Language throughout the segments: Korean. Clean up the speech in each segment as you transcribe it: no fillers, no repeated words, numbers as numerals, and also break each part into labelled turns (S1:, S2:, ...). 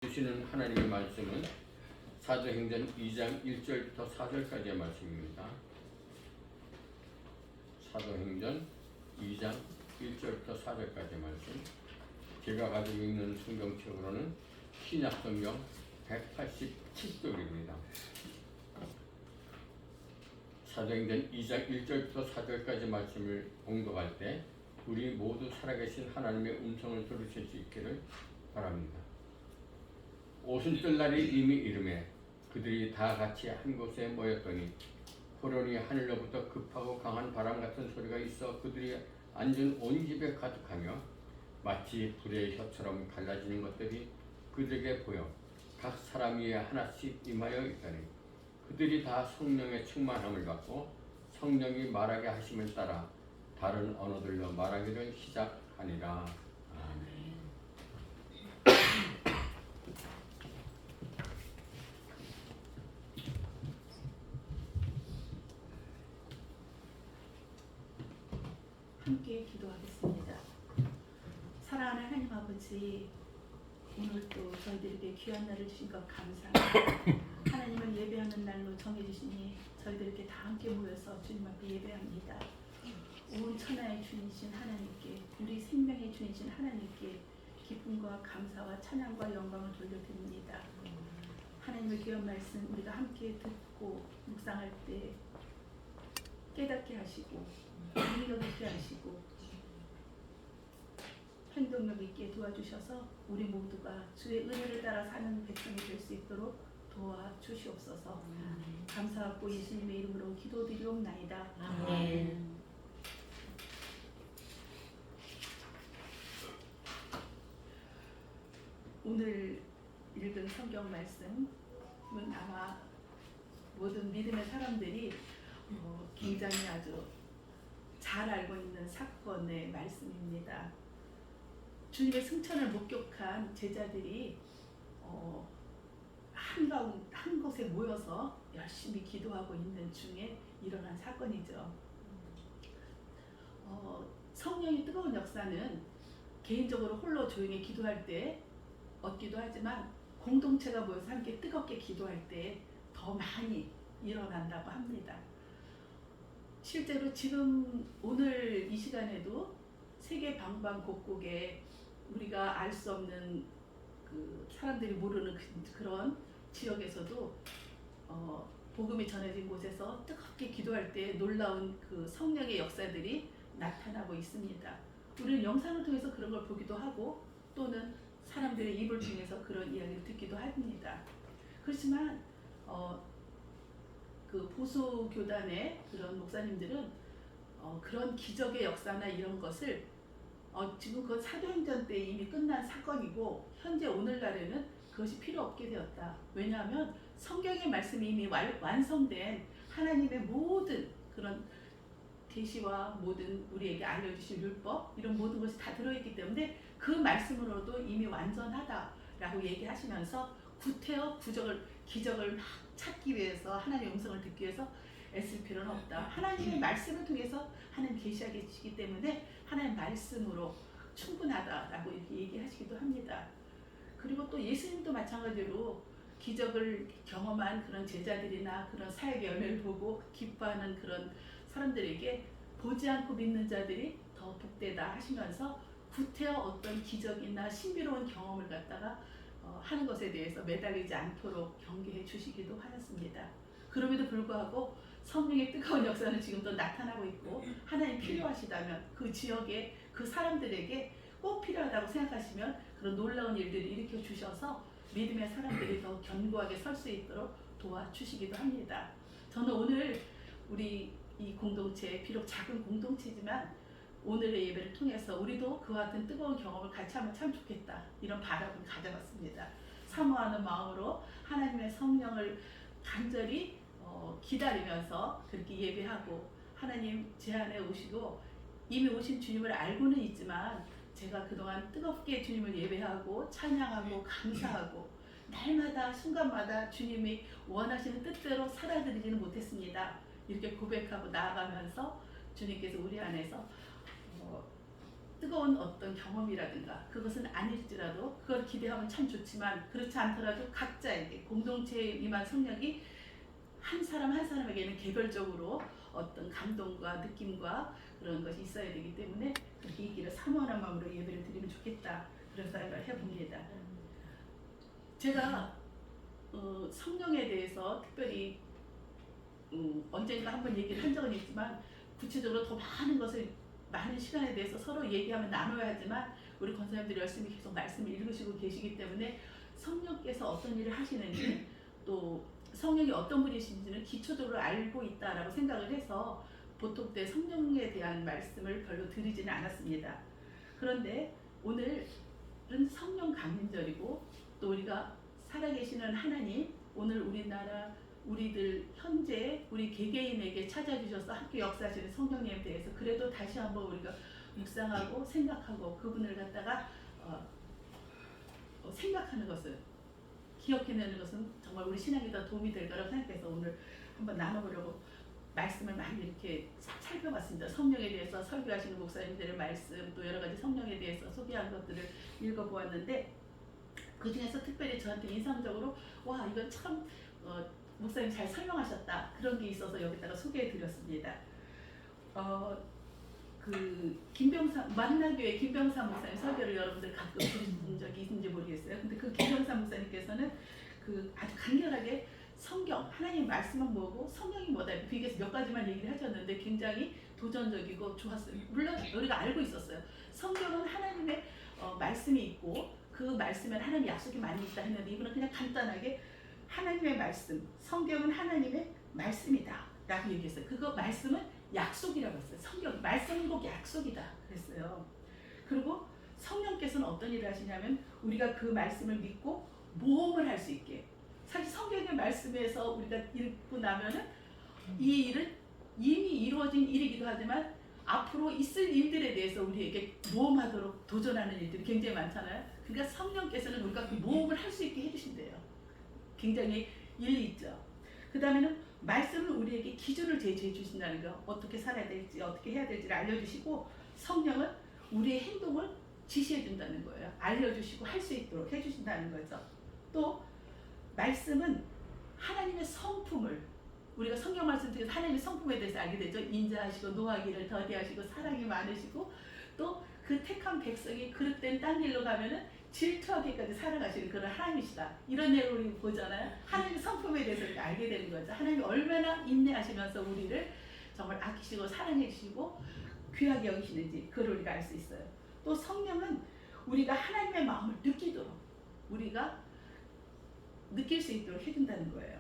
S1: 주시는 하나님의 말씀은 사도행전 2장 1절부터 4절까지의 말씀입니다. 사도행전 2장 1절부터 4절까지의 말씀. 제가 가지고 있는 성경책으로는 신약성경 187쪽입니다. 사도행전 2장 1절부터 4절까지 말씀을 봉독할 때 우리 모두 살아계신 하나님의 음성을 들으실 수 있기를 바랍니다. 오순절날이 이미 이르매 그들이 다 같이 한 곳에 모였더니 호련히 하늘로부터 급하고 강한 바람 같은 소리가 있어 그들이 앉은 온 집에 가득하며 마치 불의 혀처럼 갈라지는 것들이 그들에게 보여 각 사람 위에 하나씩 임하여 있다니 그들이 다 성령의 충만함을 받고 성령이 말하게 하심을 따라 다른 언어들로 말하기를 시작하니라. 아멘.
S2: 함께 기도하겠습니다. 사랑하는 하나님 아버지, 오늘 또 저희들에게 귀한 날을 주신 것 감사합니다. 하나님을 예배하는 날로 정해주시니 저희들에게 다 함께 모여서 주님 앞에 예배합니다. 온 천하의 주인이신 하나님께, 우리 생명의 주인이신 하나님께 기쁨과 감사와 찬양과 영광을 돌려드립니다. 하나님의 귀한 말씀 우리가 함께 듣고 묵상할 때 깨닫게 하시고 능력 있게 하시고 행동력 있게 도와주셔서 우리 모두가 주의 은혜를 따라 사는 백성이 될 수 있도록 도와주시옵소서. 감사하고 예수님의 이름으로 기도드리옵나이다. 아멘. 오늘 읽은 성경 말씀은 아마 모든 믿음의 사람들이 굉장히 아주 잘 알고 있는 사건의 말씀입니다. 주님의 승천을 목격한 제자들이 한 곳에 모여서 열심히 기도하고 있는 중에 일어난 사건이죠. 성령의 뜨거운 역사는 개인적으로 홀로 조용히 기도할 때 얻기도 하지만 공동체가 모여서 함께 뜨겁게 기도할 때 더 많이 일어난다고 합니다. 실제로 지금 오늘 이 시간에도 세계 방방곡곡에 우리가 알 수 없는 그 사람들이 모르는 그런 지역에서도 복음이 전해진 곳에서 뜨겁게 기도할 때 놀라운 그 성령의 역사들이 나타나고 있습니다. 우리는 영상을 통해서 그런 걸 보기도 하고 또는 사람들의 입을 통해서 그런 이야기를 듣기도 합니다. 그렇지만 그 보수 교단의 그런 목사님들은 그런 기적의 역사나 이런 것을 지금 그 사도행전 때 이미 끝난 사건이고 현재 오늘날에는 그것이 필요 없게 되었다. 왜냐하면 성경의 말씀이 이미 완성된 하나님의 모든 그런 계시와 모든 우리에게 알려주신 율법 이런 모든 것이 다 들어있기 때문에 그 말씀으로도 이미 완전하다라고 얘기하시면서 구태여 기적을 막 찾기 위해서 하나님의 음성을 듣기 위해서 애쓸 필요는 없다. 하나님의 말씀을 통해서 하나님 계시하게 주시기 때문에 하나님의 말씀으로 충분하다라고 이렇게 얘기하시기도 합니다. 그리고 또 예수님도 마찬가지로 기적을 경험한 그런 제자들이나 그런 사역의 열매를 보고 기뻐하는 그런 사람들에게 보지 않고 믿는 자들이 더 복되다 하시면서 구태여 어떤 기적이나 신비로운 경험을 갖다가 하는 것에 대해서 매달리지 않도록 경계해 주시기도 하였습니다. 그럼에도 불구하고 성령의 뜨거운 역사는 지금도 나타나고 있고 하나님 필요하시다면 그 지역에 그 사람들에게 꼭 필요하다고 생각하시면 그런 놀라운 일들을 일으켜 주셔서 믿음의 사람들이 더 견고하게 설 수 있도록 도와주시기도 합니다. 저는 오늘 우리 이 공동체, 비록 작은 공동체지만 오늘의 예배를 통해서 우리도 그와 같은 뜨거운 경험을 같이 하면 참 좋겠다 이런 바람을 가져봤습니다. 사모하는 마음으로 하나님의 성령을 간절히 기다리면서 그렇게 예배하고 하나님 제 안에 오시고 이미 오신 주님을 알고는 있지만 제가 그동안 뜨겁게 주님을 예배하고 찬양하고 감사하고 날마다 순간마다 주님이 원하시는 뜻대로 살아드리지는 못했습니다. 이렇게 고백하고 나아가면서 주님께서 우리 안에서 뜨거운 어떤 경험이라든가 그것은 아닐지라도 그걸 기대하면 참 좋지만 그렇지 않더라도 각자에게 공동체에 임한 성령이 한 사람 한 사람에게는 개별적으로 어떤 감동과 느낌과 그런 것이 있어야 되기 때문에 그렇게 있기를 사모하는 마음으로 예배를 드리면 좋겠다 그런 생각을 해봅니다. 제가 성령에 대해서 특별히 언젠가 한번 얘기를 한 적은 있지만 구체적으로 더 많은 시간에 대해서 서로 얘기하면 나눠야 하지만 우리 권사님들이 열심히 계속 말씀을 읽으시고 계시기 때문에 성령께서 어떤 일을 하시는지 또 성령이 어떤 분이신지는 기초적으로 알고 있다라고 생각을 해서 보통 때 성령에 대한 말씀을 별로 드리지는 않았습니다. 그런데 오늘은 성령 강림절이고 또 우리가 살아계시는 하나님 오늘 우리나라 우리들 현재 우리 개개인에게 찾아주셔서 함께 역사하시는 성령님에 대해서 그래도 다시 한번 우리가 묵상하고 생각하고 그분을 갖다가 생각하는 것을 기억해내는 것은 정말 우리 신앙에 더 도움이 될 거라고 생각해서 오늘 한번 나눠보려고 말씀을 많이 이렇게 살펴봤습니다. 성령에 대해서 설교하시는 목사님들의 말씀 또 여러 가지 성령에 대해서 소개한 것들을 읽어보았는데 그 중에서 특별히 저한테 인상적으로 와 이건 참 목사님 잘 설명하셨다 그런 게 있어서 여기다가 소개해드렸습니다. 그 만나교회 김병사 목사님 설교를 여러분들 가끔 들으신 적이 있는지 모르겠어요. 근데 그 김병사 목사님께서는 그 아주 간결하게 성경 하나님 말씀은 뭐고 성령이 뭐다 비교해서 몇 가지만 얘기를 하셨는데 굉장히 도전적이고 좋았어요. 물론 우리가 알고 있었어요. 성경은 하나님의 말씀이 있고 그 말씀에 하나님의 약속이 많이 있다 했는데 이분은 그냥 간단하게 하나님의 말씀, 성경은 하나님의 말씀이다 라고 얘기했어요. 그거 말씀은 약속이라고 했어요. 성경, 말씀은 꼭 약속이다 그랬어요. 그리고 성령께서는 어떤 일을 하시냐면 우리가 그 말씀을 믿고 모험을 할 수 있게 사실 성경의 말씀에서 우리가 읽고 나면은 이 일은 이미 이루어진 일이기도 하지만 앞으로 있을 일들에 대해서 우리에게 모험하도록 도전하는 일들이 굉장히 많잖아요. 그러니까 성령께서는 우리가 그 모험을 할 수 있게 해주신대요. 굉장히 일리 있죠. 그 다음에는 말씀을 우리에게 기준을 제시해 주신다는 거 어떻게 살아야 될지 어떻게 해야 될지를 알려주시고 성령은 우리의 행동을 지시해 준다는 거예요. 알려주시고 할 수 있도록 해주신다는 거죠. 또 말씀은 하나님의 성품을 우리가 성경 말씀 중에서 하나님의 성품에 대해서 알게 되죠. 인자하시고 노하기를 더디하시고 사랑이 많으시고 또 그 택한 백성이 그릇된 딴 길로 가면은 질투하기까지 살아가시는 그런 하나님이시다. 이런 내용을 우리 보잖아요. 하나님의 성품에 대해서 우리가 알게 되는 거죠. 하나님이 얼마나 인내하시면서 우리를 정말 아끼시고 사랑해 주시고 귀하게 여기시는지 그걸 우리가 알 수 있어요. 또 성령은 우리가 하나님의 마음을 느끼도록 우리가 느낄 수 있도록 해준다는 거예요.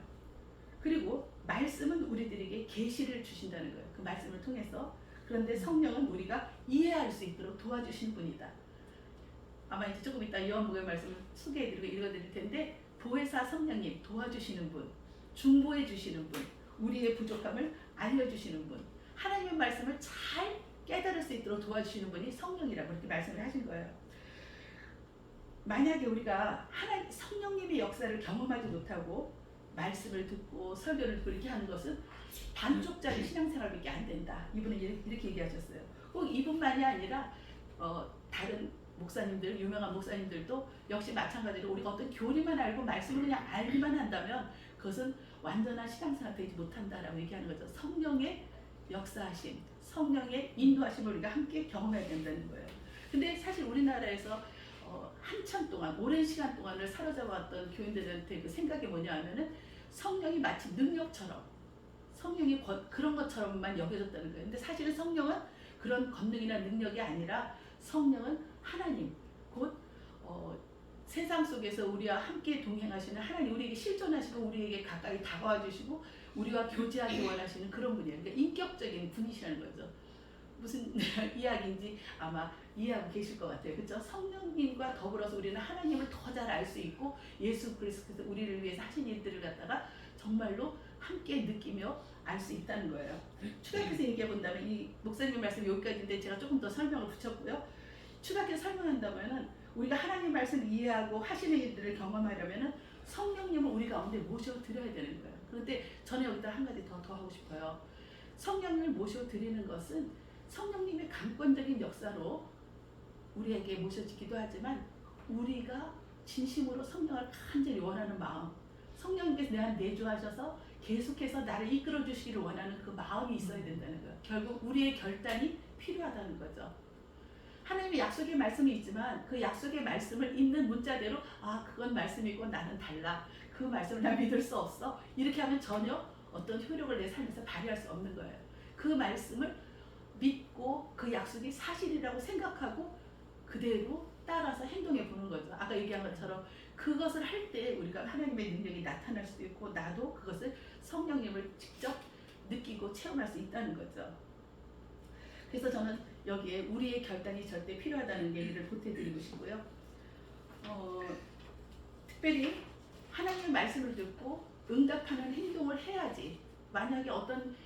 S2: 그리고 말씀은 우리들에게 계시를 주신다는 거예요. 그 말씀을 통해서. 그런데 성령은 우리가 이해할 수 있도록 도와주시는 분이다. 아마 이제 조금 이따 요한복음 말씀을 소개해드리고 읽어드릴 텐데 보혜사 성령님 도와주시는 분, 중보해 주시는 분, 우리의 부족함을 알려주시는 분, 하나님의 말씀을 잘 깨달을 수 있도록 도와주시는 분이 성령이라고 이렇게 말씀을 하신 거예요. 만약에 우리가 성령님의 역사를 경험하지 못하고 말씀을 듣고 설교를 듣고 이렇게 하는 것은 반쪽짜리 신앙생활밖에 안 된다. 이분은 이렇게 얘기하셨어요. 꼭 이분만이 아니라 다른 목사님들, 유명한 목사님들도 역시 마찬가지로 우리가 어떤 교리만 알고 말씀을 그냥 알기만 한다면 그것은 완전한 신앙생활 되지 못한다라고 얘기하는 거죠. 성령의 역사하심, 성령의 인도하심을 우리가 함께 경험해야 된다는 거예요. 근데 사실 우리나라에서 한참 동안 오랜 시간 동안을 사로잡아왔던 교인들한테 그 생각이 뭐냐 하면은 성령이 마치 능력처럼 성령이 그런 것처럼만 여겨졌다는 거예요. 근데 사실은 성령은 그런 권능이나 능력이 아니라 성령은 하나님 곧 세상 속에서 우리와 함께 동행하시는 하나님, 우리에게 실존하시고 우리에게 가까이 다가와 주시고 우리와 교제하기 원하시는 그런 분이에요. 그러니까 인격적인 분이시라는 거죠. 무슨 이야기인지 아마 이해하고 계실 것 같아요. 그렇죠? 성령님과 더불어서 우리는 하나님을 더 잘 알 수 있고 예수 그리스도께서 우리를 위해서 하신 일들을 갖다가 정말로 함께 느끼며 알 수 있다는 거예요. 추가해서 얘기해 본다면 이 목사님 말씀 여기까지인데 제가 조금 더 설명을 붙였고요. 추가해서 설명한다면은 우리가 하나님 말씀 이해하고 하시는 일들을 경험하려면은 성령님을 우리 가운데 모셔 드려야 되는 거예요. 그런데 저는 여기다 한 가지 더 하고 싶어요. 성령님을 모셔 드리는 것은 성령님의 강권적인 역사로 우리에게 모셔지기도 하지만 우리가 진심으로 성령을 간절히 원하는 마음, 성령님께서 내한테 내주하셔서 계속해서 나를 이끌어 주시기를 원하는 그 마음이 있어야 된다는 거예요. 결국 우리의 결단이 필요하다는 거죠. 하나님의 약속의 말씀이 있지만 그 약속의 말씀을 있는 문자대로 아 그건 말씀이고 나는 달라. 그 말씀을 나 믿을 수 없어. 이렇게 하면 전혀 어떤 효력을 내 삶에서 발휘할 수 없는 거예요. 그 말씀을 믿고 그 약속이 사실이라고 생각하고 그대로 따라서 행동해 보는 거죠. 아까 얘기한 것처럼 그것을 할 때 우리가 하나님의 능력이 나타날 수도 있고 나도 그것을 성령님을 직접 느끼고 체험할 수 있다는 거죠. 그래서 저는 여기에 우리의 결단이 절대 필요하다는 얘기를 보태드리고 싶고요. 특별히 하나님의 말씀을 듣고 응답하는 행동을 해야지. 만약에 어떤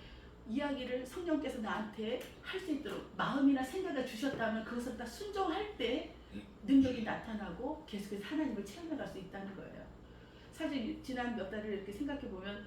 S2: 이야기를 성령께서 나한테 할 수 있도록 마음이나 생각을 주셨다면 그것을 다 순종할 때 능력이 나타나고 계속해서 하나님을 체험해갈 수 있다는 거예요. 사실 지난 몇 달을 이렇게 생각해 보면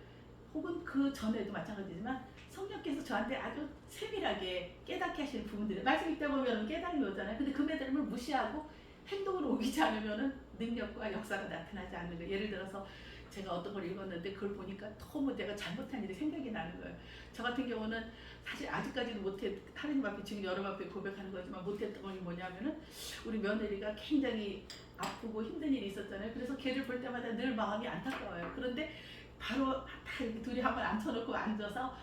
S2: 혹은 그 전에도 마찬가지지만 성령께서 저한테 아주 세밀하게 깨닫게 하시는 부분들이 말씀 읽다 보면 깨달음이 오잖아요. 근데 그 깨달음을 무시하고 행동으로 옮기지 않으면 능력과 역사가 나타나지 않는 거예요. 예를 들어서 제가 어떤 걸 읽었는데 그걸 보니까 너무 내가 잘못한 일이 생각이 나는 거예요. 저 같은 경우는 사실 아직까지도 하나님 앞에 지금 여러분 앞에 고백하는 거지만 못했던 건 뭐냐면은 우리 며느리가 굉장히 아프고 힘든 일이 있었잖아요. 그래서 걔를 볼 때마다 늘 마음이 안타까워요. 그런데 바로 다 이렇게 둘이 한번 앉혀놓고 앉아서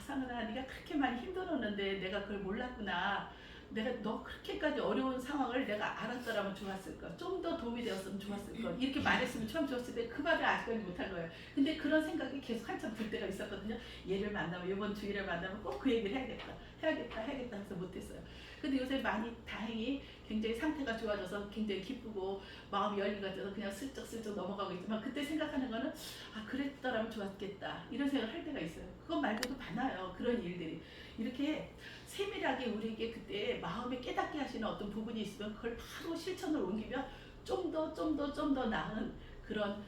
S2: 상은아 네가 그렇게 많이 힘들었는데 내가 그걸 몰랐구나. 내가 너 그렇게까지 어려운 상황을 내가 알았더라면 좋았을 것. 좀 더 도움이 되었으면 좋았을 것. 이렇게 말했으면 참 좋았을 때 그 말을 아직까지 못한 거예요. 근데 그런 생각이 계속 한참 들 때가 있었거든요. 얘를 만나면 이번 주일에 만나면 꼭 그 얘기를 해야겠다 해서 못했어요. 근데 요새 많이 다행히 굉장히 상태가 좋아져서 굉장히 기쁘고 마음이 열리가 돼서 그냥 슬쩍슬쩍 넘어가고 있지만 그때 생각하는 거는 아 그랬더라면 좋았겠다 이런 생각을 할 때가 있어요. 그것 말고도 많아요. 그런 일들이. 이렇게 세밀하게 우리에게 그때 마음에 깨닫게 하시는 어떤 부분이 있으면 그걸 바로 실천을 옮기면 좀 더 나은 그런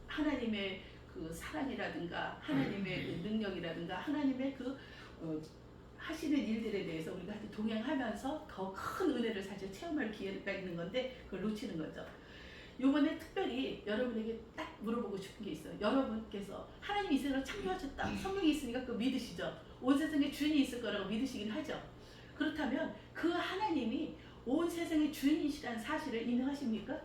S2: 하나님의 그 사랑이라든가 하나님의 그 능력이라든가 하나님의 그 하시는 일들에 대해서 우리가 동행하면서 더 큰 은혜를 사실 체험할 기회가 있는 건데 그걸 놓치는 거죠. 요번에 특별히 여러분에게 딱 물어보고 싶은 게 있어요. 여러분께서 하나님 이 세상을 창조하셨다. 성령이 있으니까 그거 믿으시죠? 온 세상에 주인이 있을 거라고 믿으시긴 하죠. 그렇다면 그 하나님이 온 세상의 주인이시라는 사실을 인정하십니까?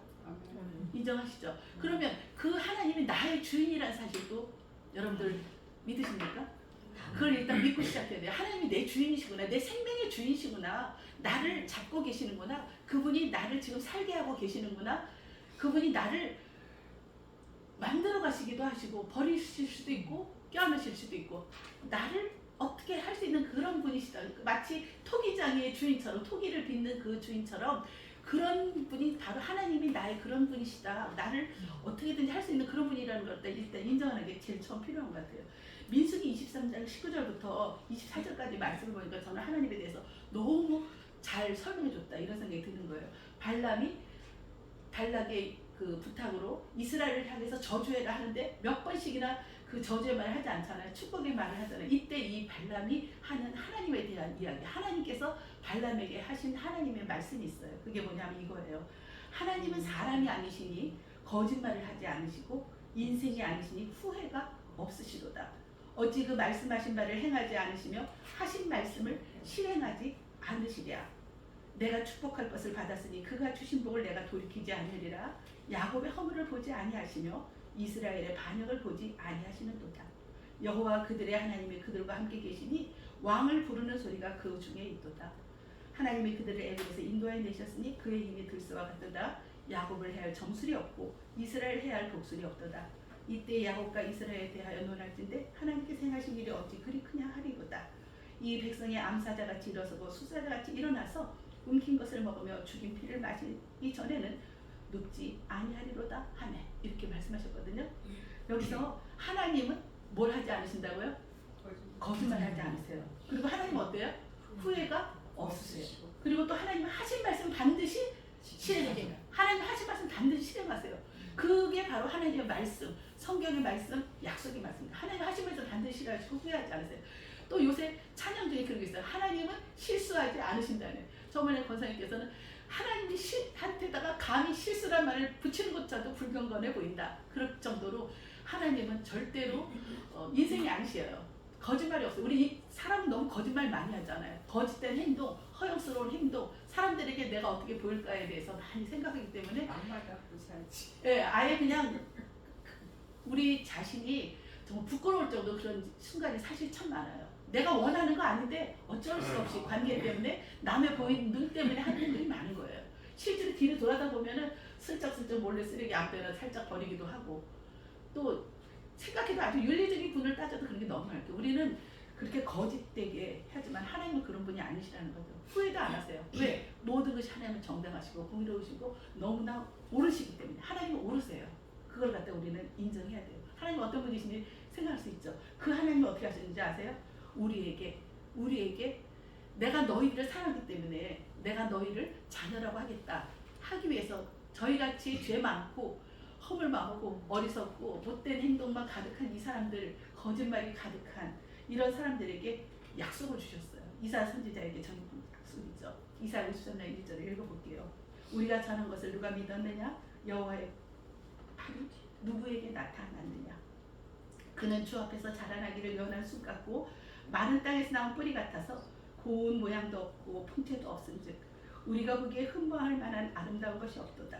S2: 인정하시죠? 그러면 그 하나님이 나의 주인이라는 사실도 여러분들 믿으십니까? 그걸 일단 믿고 시작해야 돼요. 하나님이 내 주인이시구나. 내 생명의 주인이시구나. 나를 잡고 계시는구나. 그분이 나를 지금 살게 하고 계시는구나. 그분이 나를 만들어 가시기도 하시고 버리실 수도 있고 껴안으실 수도 있고 나를 어떻게 할 수 있는 그런 분이시다. 마치 토기장의 주인처럼 토기를 빚는 그 주인처럼 그런 분이 바로 하나님이 나의 그런 분이시다. 나를 어떻게든지 할 수 있는 그런 분이라는 걸 일단 인정하는 게 제일 처음 필요한 것 같아요. 민수기 23장 19절부터 24절까지 말씀을 보니까 저는 하나님에 대해서 너무 잘 설명해 줬다 이런 생각이 드는 거예요. 발락의 그 부탁으로 이스라엘을 향해서 저주해라 하는데 몇 번씩이나 그 저주의 말을 하지 않잖아요. 축복의 말을 하잖아요. 이때 이 발람이 하는 하나님에 대한 이야기, 하나님께서 발람에게 하신 하나님의 말씀이 있어요. 그게 뭐냐면 이거예요. 하나님은 사람이 아니시니 거짓말을 하지 않으시고 인생이 아니시니 후회가 없으시도다. 어찌 그 말씀하신 바를 행하지 않으시며 하신 말씀을 실행하지 않으시랴. 내가 축복할 것을 받았으니 그가 주신 복을 내가 돌이키지 않으리라. 야곱의 허물을 보지 아니하시며 이스라엘의 반역을 보지 아니하시는도다. 여호와 그들의 하나님이 그들과 함께 계시니 왕을 부르는 소리가 그 중에 있도다. 하나님이 그들을 애굽에서 인도하여 내셨으니 그의 힘이 들소와 같도다. 야곱을 해할 정술이 없고 이스라엘 해할 복술이 없도다. 이때 야곱과 이스라엘에 대하여 논할진대 하나님께서 행하신 일이 어찌 그리 크냐 하리로다. 이 백성이 암사자같이 일어서고 수사자같이 일어나서 움킨 것을 먹으며 죽인 피를 마시기 전에는 눕지 아니하리로다 하매 이렇게 말씀하셨거든요. 여기서 하나님은 뭘 하지 않으신다고요? 거짓말하지 않으세요. 그리고 하나님은 어때요? 후회가 없으세요. 그리고 또 하나님은 하신 말씀 반드시 실행해요. 하나님 하신 말씀 반드시 실행하세요. 그게 바로 하나님의 말씀, 성경의 말씀, 약속의 말씀입니다. 하나님 하신 말씀 반드시 실행하시고 후회하지 않으세요. 또 요새 찬양 중에 그런 게 있어요. 하나님은 실수하지 않으신다는. 저번에 권사님께서는 하나님이 한테다가 감히 실수란 말을 붙이는 것조차도 불경건해 보인다. 그럴 정도로 하나님은 절대로 인생이 아니시에요. 거짓말이 없어요. 우리 사람은 너무 거짓말 많이 하잖아요. 거짓된 행동, 허영스러운 행동, 사람들에게 내가 어떻게 보일까에 대해서 많이 생각하기 때문에
S3: 악마 갖고 살지.
S2: 예, 아예 그냥 우리 자신이 정말 부끄러울 정도 그런 순간이 사실 참 많아요. 내가 원하는 거 아닌데 어쩔 수 없이 관계 때문에 남의 보이는 눈 때문에 하는 일들이 많은 거예요. 실제로 뒤를 돌아다 보면은 슬쩍슬쩍 몰래 쓰레기 앞에는 살짝 버리기도 하고 또 생각해도 아주 윤리적인 분을 따져도 그런 게 너무 많고 우리는 그렇게 거짓되게 하지만 하나님은 그런 분이 아니시라는 거죠. 후회도 안 하세요. 왜? 모든 것이 하나님은 정당하시고 공의로우시고 너무나 옳으시기 때문에 하나님은 옳으세요. 그걸 갖다 우리는 인정해야 돼요. 하나님은 어떤 분이신지 생각할 수 있죠. 그 하나님이 어떻게 하시는지 아세요? 우리에게 내가 너희들을 사랑하기 때문에 내가 너희를 자녀라고 하겠다 하기 위해서 저희같이 죄 많고 허물 많고 어리석고 못된 행동만 가득한 이 사람들, 거짓말이 가득한 이런 사람들에게 약속을 주셨어요. 이사 선지자에게 전한 약속이죠. 이사 53장 1절을 읽어볼게요. 우리가 전한 것을 누가 믿었느냐? 여호와의 팔이 누구에게 나타났느냐? 그는 주 앞에서 자라나기를 연한 쑥 같고 마른 땅에서 나온 뿌리 같아서 고운 모양도 없고 풍채도 없은즉 우리가 보기에 흠모할 만한 아름다운 것이 없도다.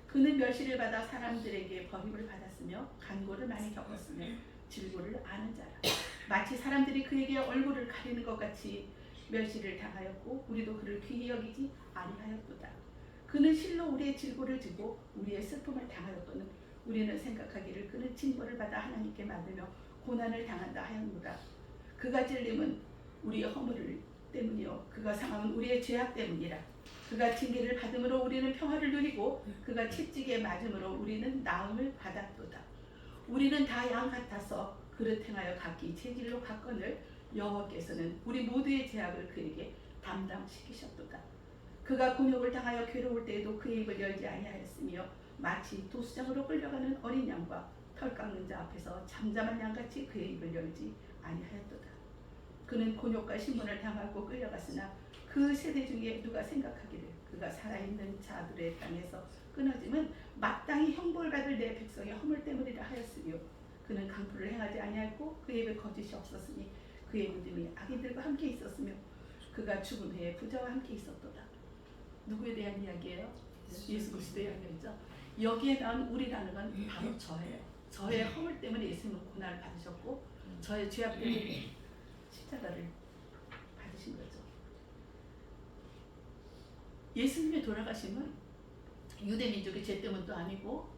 S2: 그는 멸시를 받아 사람들에게 버림을 받았으며 간고를 많이 겪었으며 질고를 아는 자라. 마치 사람들이 그에게 얼굴을 가리는 것 같이 멸시를 당하였고 우리도 그를 귀히 여기지 아니하였도다. 그는 실로 우리의 질고를 지고 우리의 슬픔을 당하였거늘 우리는 생각하기를 그는 징벌을 받아 하나님께 맞으며 고난을 당한다 하였노라. 그가 찔림은 우리의 허물 때문이요 그가 상함은 우리의 죄악 때문이라. 그가 징계를 받음으로 우리는 평화를 누리고 그가 채찍에 맞음으로 우리는 나음을 받았도다. 우리는 다 양 같아서 그릇 행하여 각기 재질로 갔거늘 여호와께서는 우리 모두의 죄악을 그에게 담당시키셨도다. 그가 곤욕을 당하여 괴로울 때에도 그의 입을 열지 아니하였으며 마치 도수장으로 끌려가는 어린 양과 털 깎는 자 앞에서 잠잠한 양같이 그의 입을 열지 아니하였도다. 그는 곤욕과 신문을 당하고 끌려갔으나 그 세대 중에 누가 생각하기를 그가 살아있는 자들의 땅에서 끊어짐은 마땅히 형벌 받을 내 백성의 허물 때문이라 하였으며 그는 강포를 행하지 아니하였고 그의 입에 거짓이 없었으니 그의 믿음이 악인들과 함께 있었으며 그가 죽은 후에 부자와 함께 있었도다. 누구에 대한 이야기예요? 예수 그리스도의 이야기죠. 여기에 나온 우리라는 건 바로 저예요. 저의 허물 때문에 예수님은 고난을 받으셨고 저의 죄악 때문에 십자가를 받으신 거죠. 예수님의 돌아가심은 유대 민족의 죄 때문도 아니고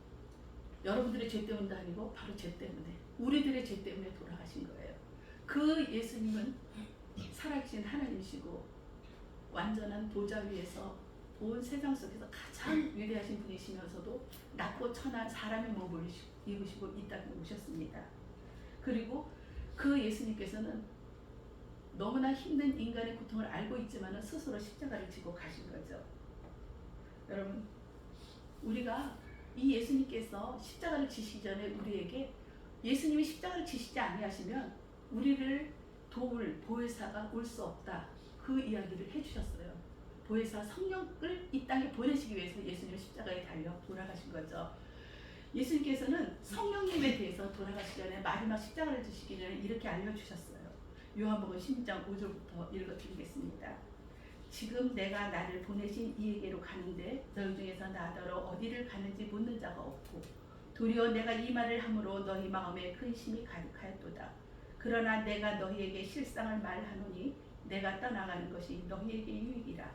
S2: 여러분들의 죄 때문도 아니고 바로 죄 때문에 우리들의 죄 때문에 돌아가신 거예요. 그 예수님은 살아계신 하나님이시고 완전한 보좌 위에서 온 세상 속에서 가장 위대하신 분이시면서도 낮고 천한 사람의 몸을 입으시고 이 땅에 오셨습니다. 그리고 그 예수님께서는 너무나 힘든 인간의 고통을 알고 있지만 스스로 십자가를 지고 가신 거죠. 여러분, 우리가 이 예수님께서 십자가를 지시기 전에 우리에게 예수님이 십자가를 지시지 아니하시면 우리를 도울 보혜사가 올 수 없다. 그 이야기를 해주셨어요. 보혜사 성령을 이 땅에 보내시기 위해서 예수님은 십자가에 달려 돌아가신 거죠. 예수님께서는 성령님에 대해서 돌아가시기 전에 마지막 십자가를 지시기 전에 이렇게 알려주셨어요. 요한복음 16장 5절부터 읽어드리겠습니다. 지금 내가 나를 보내신 이에게로 가는데 너희 중에서 나더러 어디를 가는지 묻는 자가 없고 도리어 내가 이 말을 함으로 너희 마음에 근심이 가득하였도다. 그러나 내가 너희에게 실상을 말하노니 내가 떠나가는 것이 너희에게 유익이라.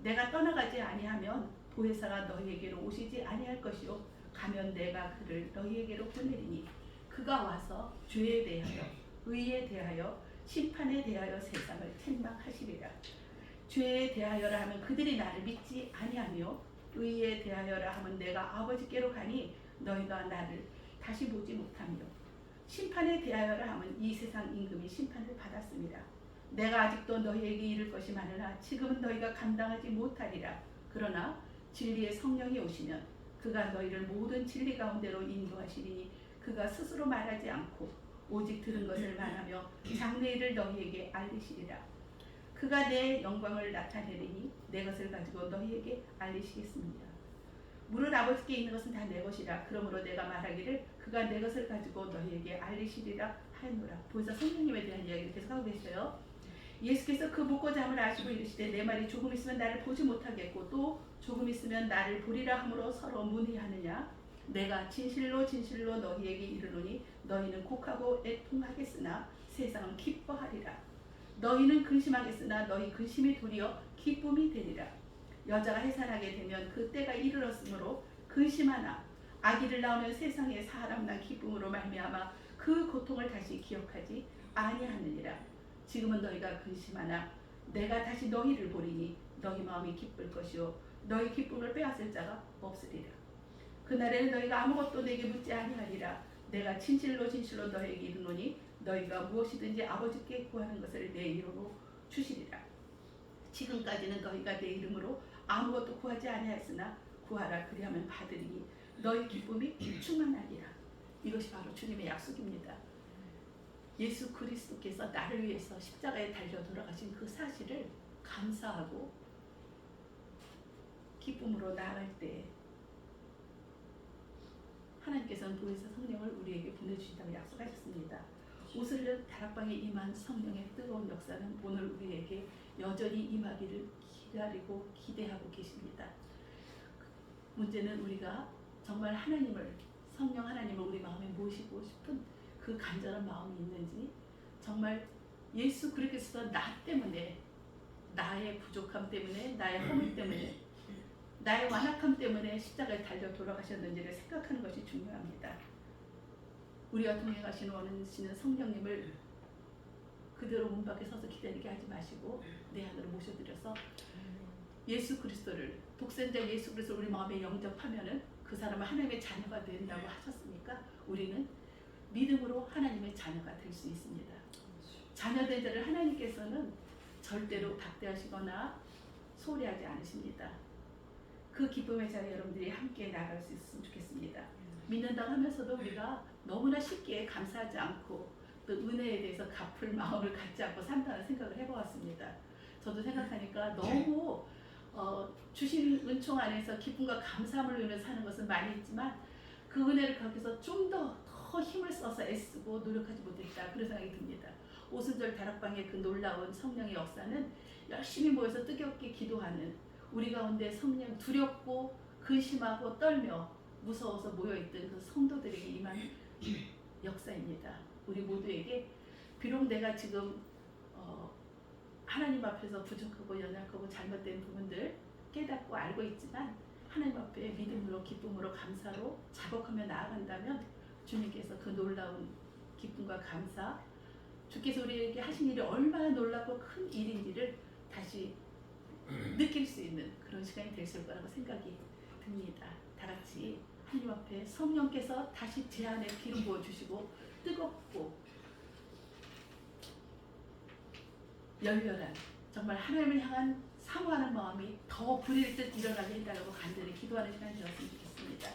S2: 내가 떠나가지 아니하면 보혜사가 너희에게로 오시지 아니할 것이요 가면 내가 그를 너희에게로 보내리니 그가 와서 죄에 대하여 의에 대하여 심판에 대하여 세상을 책망하시리라. 죄에 대하여라 하면 그들이 나를 믿지 아니하며 의에 대하여라 하면 내가 아버지께로 가니 너희가 나를 다시 보지 못하며 심판에 대하여라 하면 이 세상 임금이 심판을 받았습니다. 내가 아직도 너희에게 이를 것이 많으나 지금은 너희가 감당하지 못하리라. 그러나 진리의 성령이 오시면 그가 너희를 모든 진리 가운데로 인도하시리니 그가 스스로 말하지 않고 오직 들은 것을 말하며 장래일을 너희에게 알리시리라. 그가 내 영광을 나타내리니 내 것을 가지고 너희에게 알리시겠습니다. 물은 아버지께 있는 것은 다 내 것이라. 그러므로 내가 말하기를 그가 내 것을 가지고 너희에게 알리시리라 하였노라. 보이사 성령님에 대한 이야기를 계속하고 계세요. 예수께서 그 묵고 잠을 아시고 이르시되 내 말이 조금 있으면 나를 보지 못하겠고 또 조금 있으면 나를 보리라 함으로 서로 문의하느냐. 내가 진실로 진실로 너희에게 이르노니 너희는 곡하고 애통하겠으나 세상은 기뻐하리라. 너희는 근심하겠으나 너희 근심이 도리어 기쁨이 되리라. 여자가 해산하게 되면 그 때가 이르렀으므로 근심하나 아기를 낳으면 세상에 사람 난 기쁨으로 말미암아 그 고통을 다시 기억하지 아니하느니라. 지금은 너희가 근심하나 내가 다시 너희를 보리니 너희 마음이 기쁠 것이요 너희 기쁨을 빼앗을 자가 없으리라. 그날에는 너희가 아무것도 내게 묻지 아니하리라. 내가 진실로 진실로 너희에게 이르노니 너희가 무엇이든지 아버지께 구하는 것을 내 이름으로 주시리라. 지금까지는 너희가 내 이름으로 아무것도 구하지 아니하였으나 구하라 그리하면 받으리니 너희 기쁨이 충만하리라. 이것이 바로 주님의 약속입니다. 예수 그리스도께서 나를 위해서 십자가에 달려 돌아가신 그 사실을 감사하고 기쁨으로 나아갈 때 하나님께서는 보혜사 성령을 우리에게 보내주신다고 약속하셨습니다. 오슬렛 다락방에 임한 성령의 뜨거운 역사는 오늘 우리에게 여전히 임하기를 기다리고 기대하고 계십니다. 문제는 우리가 정말 하나님을, 성령 하나님을 우리 마음에 모시고 싶은 그 간절한 마음이 있는지, 정말 예수 그리스도 나 때문에, 나의 부족함 때문에, 나의 허물 때문에, 나의 완악함 때문에 십자가에 달려 돌아가셨는지를 생각하는 것이 중요합니다. 우리와 동행 하시는 원하시는 성령님을 그대로 문 밖에 서서 기다리게 하지 마시고 내 안으로 모셔드려서 예수 그리스도를, 독생자 예수 그리스도를 우리 마음에 영접하면은 그 사람은 하나님의 자녀가 된다고 하셨으니까 우리는 믿음으로 하나님의 자녀가 될 수 있습니다. 자녀된 자를 하나님께서는 절대로 박대하시거나 소홀히하지 않으십니다. 그 기쁨의 자리에 여러분들이 함께 나아갈 수 있었으면 좋겠습니다. 믿는다고 하면서도 우리가 너무나 쉽게 감사하지 않고 또 은혜에 대해서 갚을 마음을 갖지 않고 산다는 생각을 해보았습니다. 저도 생각하니까 너무 주신 은총 안에서 기쁨과 감사함을 누리며 사는 것은 많이 있지만 그 은혜를 갖기 위해서 좀 더 힘을 써서 애쓰고 노력하지 못했다, 그런 생각이 듭니다. 오순절 다락방의 그 놀라운 성령의 역사는 열심히 모여서 뜨겁게 기도하는 우리 가운데 성령, 두렵고 근심하고 떨며 무서워서 모여있던 그 성도들에게 임한 역사입니다. 우리 모두에게 비록 내가 지금 하나님 앞에서 부족하고 연약하고 잘못된 부분들 깨닫고 알고 있지만 하나님 앞에 믿음으로 기쁨으로 감사로 작업하며 나아간다면 주님께서 그 놀라운 기쁨과 감사, 주께서 우리에게 하신 일이 얼마나 놀랍고 큰 일인지를 다시 느낄 수 있는 그런 시간이 됐을 거라고 생각이 듭니다. 다 같이 하나님 앞에 성령께서 다시 제 안에 기름 부어주시고 뜨겁고 열렬한 정말 하나님을 향한 사모하는 마음이 더 불일 듯 일어나게 해달라고 간절히 기도하는 시간이 되었으면 좋겠습니다.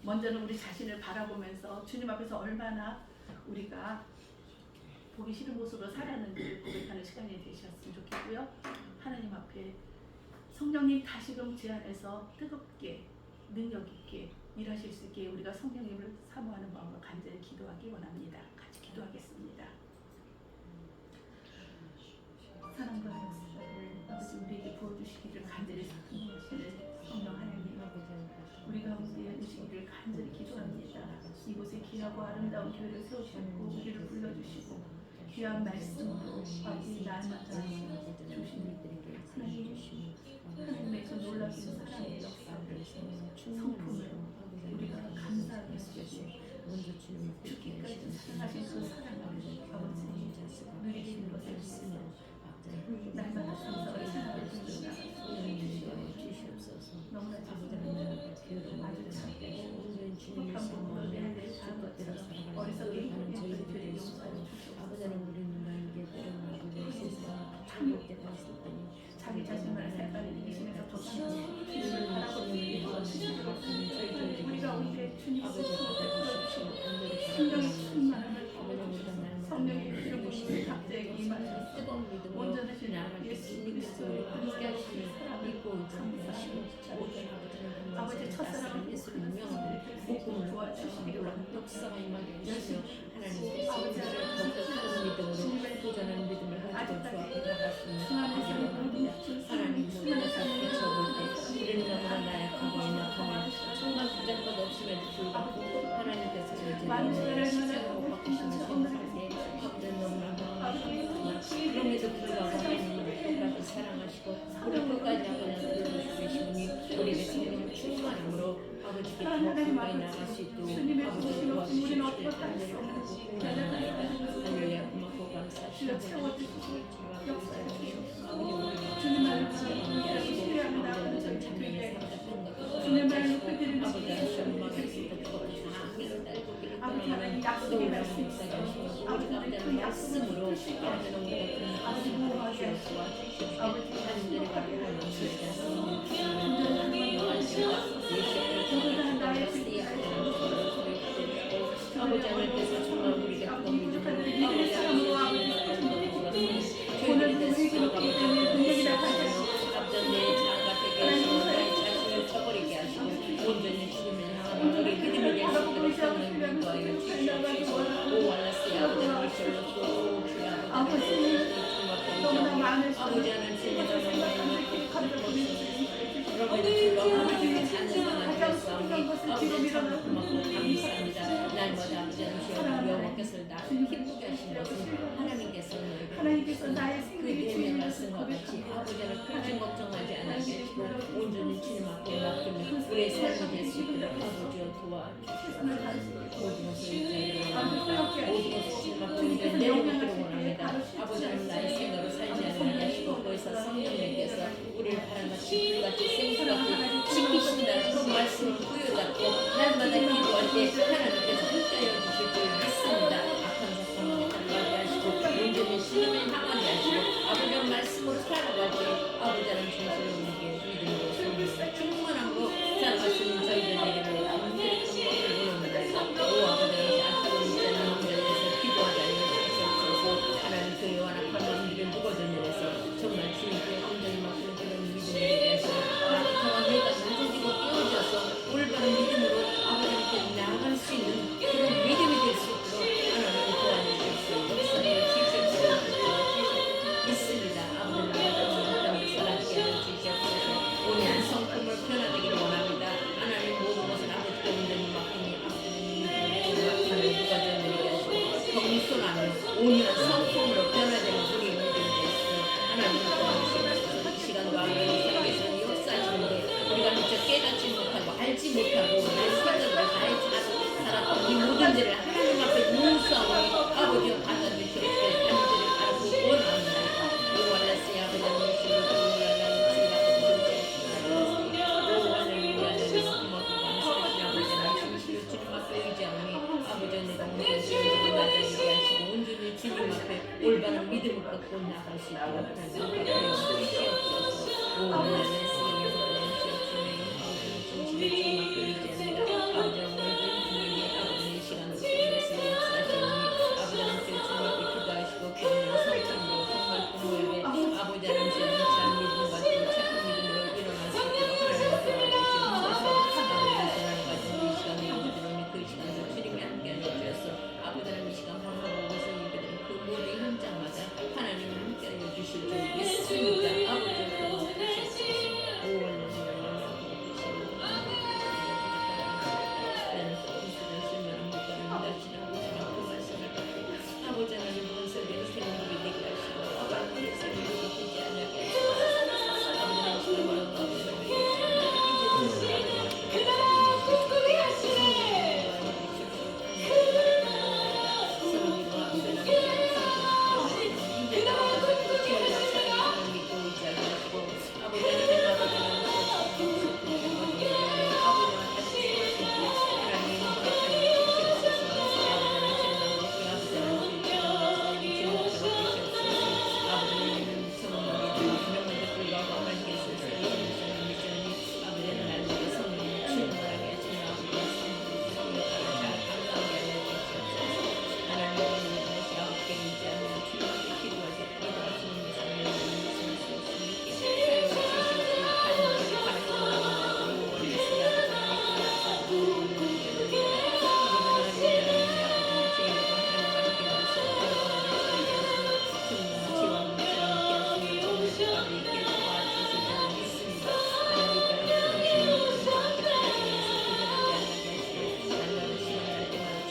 S2: 먼저는 우리 자신을 바라보면서 주님 앞에서 얼마나 우리가 보기 싫은 모습으로 살았는지 고백하는 시간이 되셨으면 좋겠고요. 하나님 앞에 성령님 다시금 제 안에서 뜨겁게 능력 있게 일하실 수 있게 우리가 성령님을 사모하는 마음으로 간절히 기도하기 원합니다. 같이 기도하겠습니다. 사랑과 역사를 아버지 우리에게 부어주시기를 간절히 사모하시는 성령 하나님, 우리 가운데 오시기를 간절히 기도합니다. 이곳에 귀하고 아름다운 교회를 세우시고 우리를 불러주시고 귀한 말씀으로 아버지 날마다 조심히 하나님의 그 놀라운 사랑의 역사를 성품을 우리가 감사하게 하시고 죽기까지 사랑하신 그 사랑을 아버지 누리게 있는 것을 믿으며 날마다 감사를 생각하시며 주시옵소서. 너무나 죄송합니다. 아주 참되고 부족한 부분으로 내 안에 닿은 것처럼 어리석게 힘을 죄를 용서해 주시옵소서. 자기 자신만을 살까지 이기시면서 더 주님을 바라보는 일이 주시옵소서. 우리가 오늘 주님 앞에
S3: 역사가 임하게 해주시며 하나님께서 우리를 더욱더 큰 믿음으로 도전하는 믿음을 가지고 주 앞에 나갈 수 있는 하나님 원합니다. 하나님 모든 것을 비춰볼 때 우리는 너무나 나약하고 연약하며 정말 부족한 것 없음에도 불구하고 하나님께서 저희를 십자가로 바꾸시는 생각할 때 아버지는 너무나 마음이 아프지만 그럼에도 불구하고 하나님은 끝까지 사랑하시고 우리 끝까지 아버지는 돌보시고 계시니 우리에게 성령을 충만함으로 아버지께 더 가까이 나갈 수 있도록 아버지를 도와주시옵소서. 할렐루야 고맙고 감사하시고 주님을 주님의 아버지 하시는
S2: 아버지 하나님 약속의 말씀 아버지 하나님 그 약속으로
S3: 아버지 하나님께서 정말 우리에게
S2: 믿음의 사람으로 오늘 우리에게 먹기 때문에 능력이라 하시고
S3: 앞전 내 자아가 되게 하시고 나의 자신을 쳐버리게 하시고 온전히 주님을 향하는 우리 믿음이 될 수 있도록 성령 인도하여 주시옵소서. 오 알라스야 아버지 하나님
S2: 너무나 많은
S3: 아버지 하나님 감사합니다. 날마다 아버지 하나님 여호와께서 나를 기쁘게 하신 것은 하나님께서
S2: 나의
S3: 그
S2: 생명이
S3: 내면
S2: 주인
S3: 말씀과 같이 아버지를 그렇게 걱정하지 않게 하시고 온전히 주님 앞에 맡기며 우리의 삶이 될 수 있도록 아버지여 도와주시옵소서. 모든 것을 모든 것을 주님 앞에 온전히 내려놓기를 원합니다. 아버지 하나님 나의 생각으로 살지 않게 하시고 거기서 성령님께서 우리를 바람같이 불같이 생수같이 지키신다는 그 말씀을 부여잡고 날마다 기도할 때 하나님께서 함께하여 주실 줄 믿습니다. 악한 사건을 당하게 하시고 온전히 주님을 향하게 하시고 아버지의 말씀으로 살아갈 때 아버지 하나님 진실로 우리에게 믿음으로 성령과 충만함으로 살아갈 수 있는 저희들 되기를 아버지의 긍휼을 원합니다. 오 아버지 하나님 안타까운 입자는 명절에서 기도하지 않는 것이 없어서 하나님 교회 완악한 마음들을 누거든지에서 정말 주님께 온전히 맡기는 그런 믿음이 되게 하시고 그동안 내가 눈속이고 깨어져서 올바른 믿음으로 아버지한테 나아갈 수 있는 그런 믿음이 될 수 있도록 하나님 도와주십시오. 역사에 주십시오. 믿습니다. 아버지는 땅을 살아지게 하여 주시옵소서. 온유한 성품을 변화되기를 원합니다. 하나님 모든 것을 아버지께 온전히 맡기니 아버지는 믿음으로 누가 되게 하시고 겸손하며 온유한 성품으로 변화되는 우리의 믿음이 되시고 하나님 도와주시옵소서. 이 시간과 하나님 살아계시는 역사하시는데 우리가 미처 깨닫지 못하고 알지 못하고 내 생각을 다해 살았던 이 모든 일을 하나님 앞에 눈싸움이 아버지와 받아주시옵소서. 하나님들을 바라보고 원합니다. 오 알라스야 아버지 하나님 주를 부르라는 주라고 오 할렐루야 하나님 고맙고 감사하시니 아버지 하나님 진실로 주님 앞에 의지하오니 아버지 내가 온전히 주님을 맞아주게 하시고 온전히 주님 앞에 올바른 믿음을 갖고 나갈 수 있도록 하나님 되어 주시옵소서. 오 할렐루야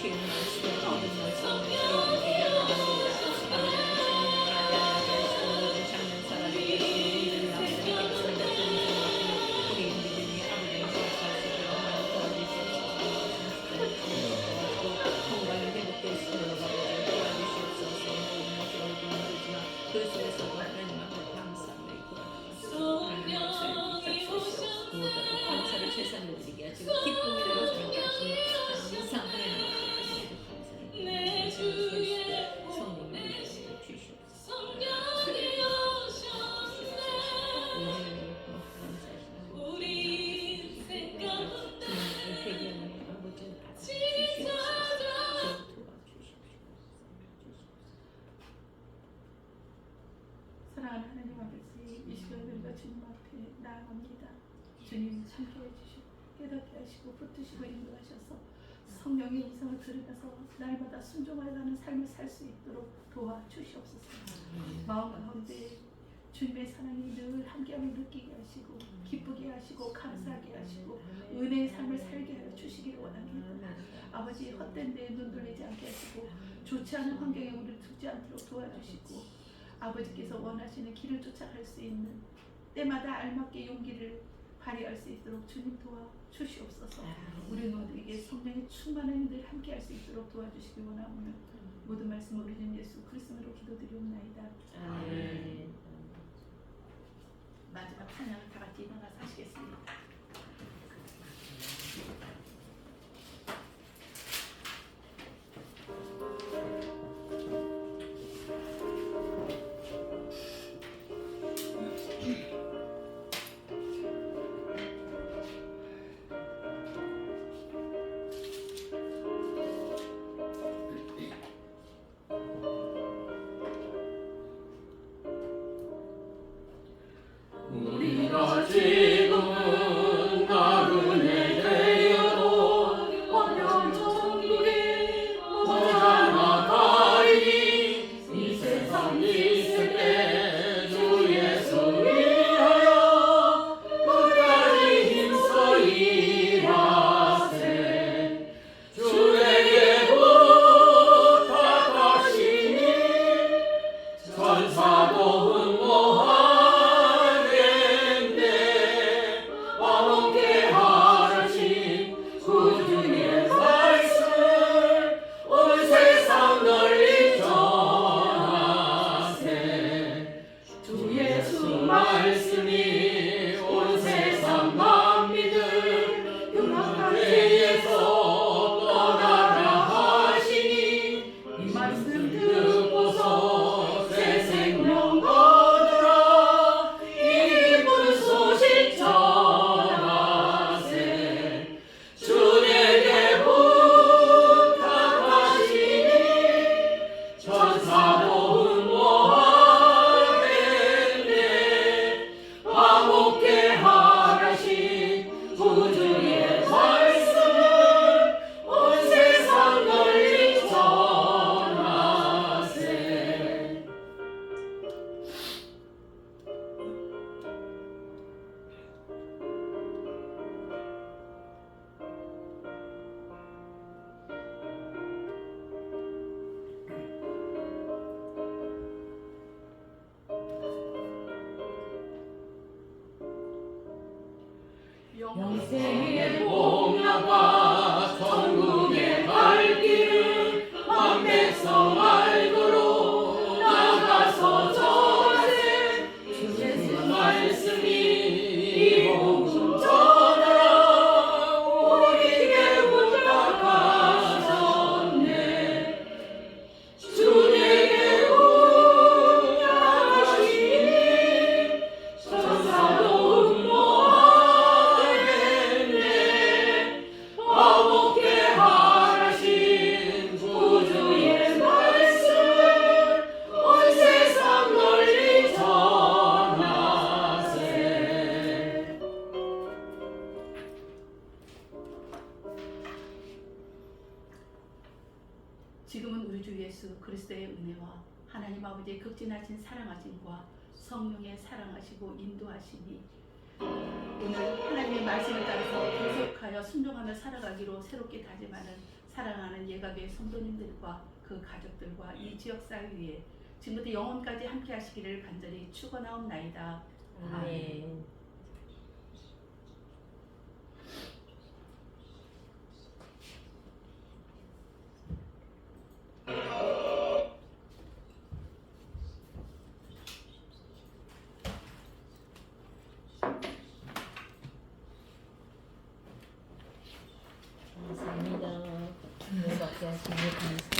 S3: 쉬운 말씀, 모든 말씀 저희들에게 나갑니다. 아버지는 주님을 알아야 하시고 모든 장면사가 되시니 아버지는 아버지는 우리 믿음이 아버지는 기억할 수 있도록 많이 도와주시옵소서. 건강이 회복될 수 있도록 아버지 도와주시옵소서. 모든 것을 알고 모르지만 그 속에서도 하나님 앞에 감사함을 입고 하나님 앞에 주시옵소서. 무엇보다도 감사를 최선으로 드리게 하시고 기쁨으로 저녁에 하시니 항상 하나님 앞에 감사를 드리고 성령님을 주시옵소서.
S2: 사랑하는 하나님 아버지, 이 시간 우리가 주님 앞에 나아갑니다. 주님 함께해 주시고 깨닫게 하시고 붙드시고 인도하셔서 성령의 이성을 들여서 날마다 순종하여가는 삶을 살 수 있도록 도와주시옵소서. 마음 가운데 주님의 사랑이 늘 함께함을 느끼게 하시고 기쁘게 하시고 감사하게 하시고 은혜의 삶을 살게 하여 주시기를 원합니다. 아버지, 헛된 데에 눈 돌리지 않게 하시고 좋지 않은 환경에 우리를 두지 않도록 도와주시고 아버지께서 원하시는 길을 쫓아갈 수 있는 때마다 알맞게 용기를 발휘할 수 있도록 주님 도와주시옵소서. 우리 모두에게 성령의 충만한 늘 함께할 수 있도록 도와주시기 원하오며 모든 말씀 우리 주 예수 그리스도로 기도드리옵나이다.
S3: 아멘.
S2: 마지막 찬양을 다 같이 일어나서 하시겠습니다.
S1: 우리가 지금은 나그네 되어도 어려운 천국에 모자나 가리니 이 세상 있을 때 주 예수 위하여 끝까지 힘써 일하세. 주에게 부탁하시니 천사도 흠모하세. 말씀이 온 세상 만민을 흉악에서 떠나라 하시니 이 말씀 듣고서 새 생명 얻으라. 이 기쁜 소식 전하세. 주에게 부탁하시니 천사도 화목케 하라신 구주의 말씀을 온 세상 널리 전하세. 영생의 복락과 천국의 발길을 왕백성 알고로 나가서 전하세. 주의 말씀이 이 복음 전하라. 우리에게 부탁하셨네. 주에게 부탁하시니 천사도 지금은 우리 주 예수 그리스도의 은혜와 하나님 아버지의 극진하신 사랑하심과 성령의 사랑하시고 인도하시니 오늘 하나님의 말씀을 따라서 계속하여 순종하며 살아가기로 새롭게 다짐하는
S2: 사랑하는 예가교회 성도님들과 그 가족들과 이 지역 사회에 지금부터 영원까지 함께 하시기를 간절히 축원하옵나이다.
S3: 아멘. 감사합니다. 네, 박사, 감사합니다.